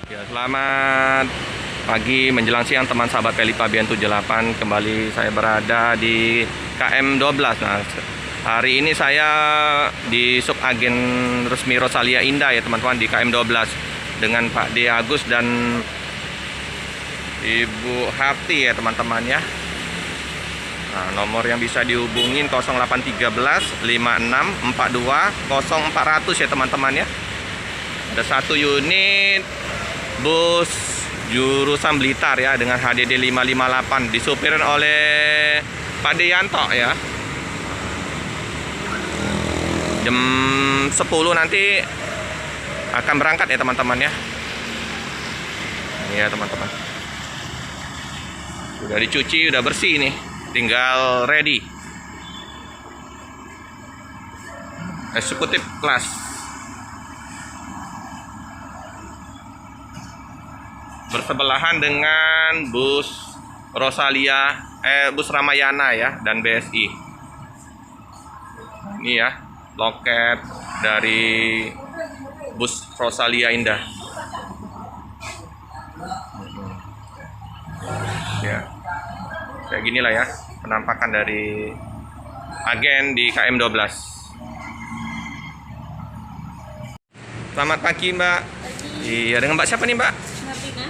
Ya, selamat pagi menjelang siang teman sahabat Peli Pabian 78. Kembali saya berada di KM12. Nah, hari ini saya di sub agen resmi Rosalia Indah ya teman-teman, di KM12 dengan Pak D. Agus dan Ibu Hati ya teman-teman ya. Nah, nomor yang bisa dihubungin 0813 56 42 0400 ya teman-teman ya. Ada satu unit bus jurusan Blitar ya dengan HDD 558 disupirin oleh Pak Deyanto ya. Jam 10 nanti akan berangkat ya teman-teman ya. Ini ya teman-teman. Udah dicuci, udah bersih nih. Tinggal ready. Eksekutif kelas. Bersebelahan dengan bus Rosalia, bus Ramayana ya dan BSI. Ini ya loket dari bus Rosalia Indah. Ya, kayak gini lah ya penampakan dari agen di KM12. Selamat pagi Mbak. Iya, dengan Mbak siapa nih Mbak? Martina,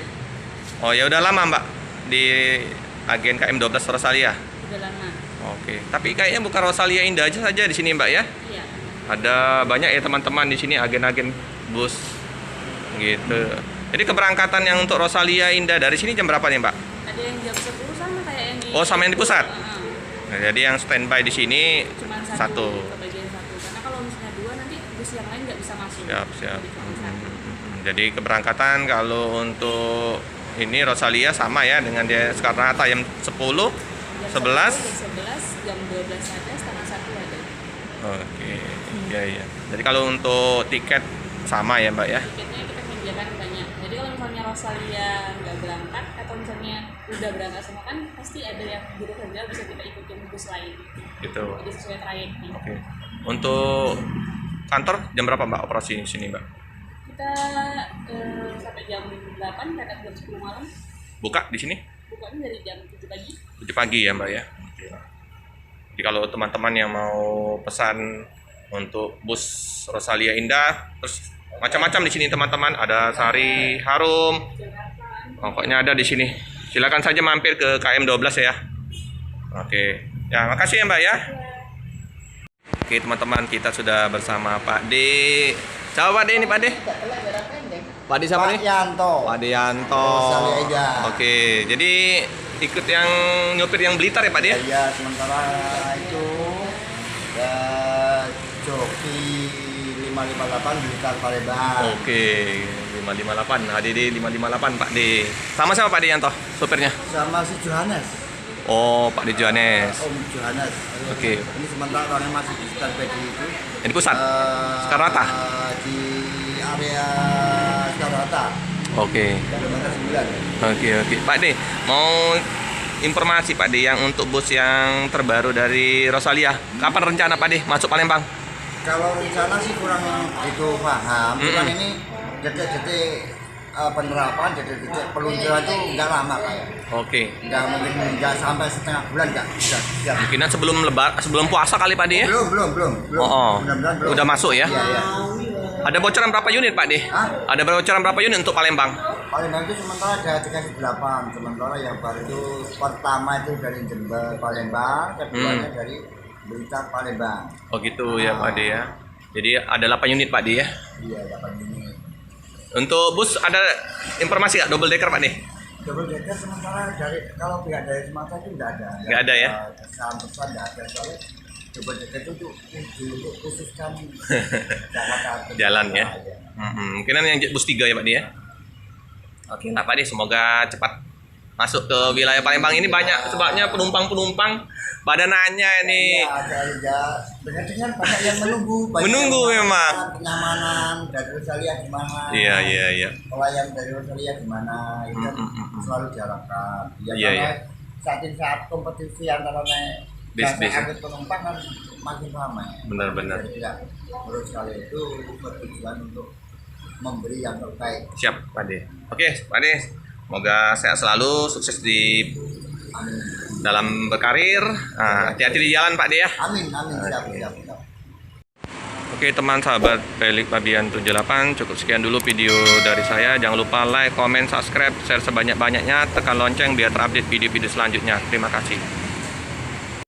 Oh ya udah lama Mbak di agen KM12 Rosalia. udah lama. Oke, tapi kayaknya bukan Rosalia Indah aja saja di sini Mbak ya. Iya. Ada banyak ya teman-teman di sini agen-agen bus gitu. Jadi keberangkatan yang untuk Rosalia Indah dari sini jam berapa nih Mbak? Ada yang jam 10 sama kayak yang di. Oh, sama yang di pusat? Heeh. Nah, jadi yang standby di sini Cuman satu. ke bagian satu. Karena kalau misalnya dua nanti bus yang lain nggak bisa masuk. Siap, siap. Jadi cuma satu. Jadi keberangkatan kalau untuk ini Rosalia sama ya dengan dia sekarang rata jam 10, 11. Jam 11, jam 12 ada, setengah satu ada. Oke, iya iya. Jadi kalau untuk tiket sama ya Mbak ya. Tiketnya kita menyediakan banyak. Jadi kalau misalnya Rosalia nggak berangkat atau misalnya udah berangkat semua kan pasti ada yang buruk saja bisa kita ikutin bus lain. Gitu. Jadi sesuai trayeknya. Oke. Untuk kantor jam berapa Mbak operasi di sini Mbak? Kita sampai jam 8, kadang jam 10 malam. Buka di sini? Bukanya dari jam 7 pagi. 7 pagi ya Mbak ya. Oke. Jadi kalau teman-teman yang mau pesan untuk bus Rosalia Indah, terus macam-macam di sini teman-teman, ada Sari Harum, pokoknya ada di sini. Silakan saja mampir ke KM12 ya. Oke. Ya, makasih ya Mbak ya. Oke teman-teman, kita sudah bersama Pak D. Siapa Pak D ini Pak D? Pak D siapa nih? Pak Yanto. Pak D Yanto. Rosalia Indah. Oke, jadi ikut yang nyopir yang Blitar ya Pak D ya? Ya, sementara itu ya, joki 558 Blitar Palembang. Oke, 558, HDD 558 Pak D. Sama siapa Pak D Yanto, sopirnya? Sama si Johannes. Oh, Pak D Johannes. Om Johannes. Oke. Ini sementara orangnya masih di standby di itu. Ini pusat? Sekarata? Di area Sekarata. Oke. Kilometer 9. Oke. Pak D, mau informasi Pak D yang untuk bus yang terbaru dari Rosalia. Kapan rencana Pak D masuk Palembang? Kalau rencana sih kurang itu paham. Cuman ini detik-detik penerapan, detik-detik peluncuran itu nggak lama kayak. Oke. Nggak mungkin nggak sampai setengah bulan nggak bisa. Siap. Mungkinan sebelum puasa kali Pak D ya? Belum. Oh. Mudah-mudahan belum. Udah masuk ya? Iya. Ada bocoran berapa unit Pak D? Hah? Ada bocoran berapa unit untuk Palembang? Palembang itu sementara ada dikasih 8. Sementara yang baru itu pertama itu dari Jember Palembang, keduanya dari Blitar Palembang. Oh gitu ya Pak D ya. Jadi ada 8 unit Pak D ya. Iya, 8 ini. Untuk bus ada informasi nggak double decker Pak D? Double decker sementara dari kalau pihak dari Sumatera itu nggak ada. Nggak ada ya? Kesan pesan nggak ada soalnya double decker itu untuk khususkan Jakarta. Jalan ya. Mungkinan yang bus 3 ya Pak D ya. Oke, nah Pak D, semoga cepat masuk ke wilayah Palembang. Ini banyak sebabnya penumpang pada nanya ini. Iya, dengan banyak yang menunggu. Menunggu memang. Kenyamanan dari Rosalia gimana? Iya. Pelayan dari Rosalia gimana? Itu kan selalu diharapkan. Iya. Saat kompetisi antara bis-bis. angkut penumpang kan makin ramai. Benar. Jadi tidak Rosalia itu bertujuan untuk memberi yang terbaik. Siap, Pak De. Oke, Pak De. Semoga sehat selalu, sukses di Amin. dalam berkarir. Hati-hati di jalan, Pak De ya. Amin, amin, siap, siap, siap. Oke teman sahabat Pelik Fabian 78, cukup sekian dulu video dari saya. Jangan lupa like, comment, subscribe, share sebanyak-banyaknya, tekan lonceng biar terupdate video-video selanjutnya. Terima kasih.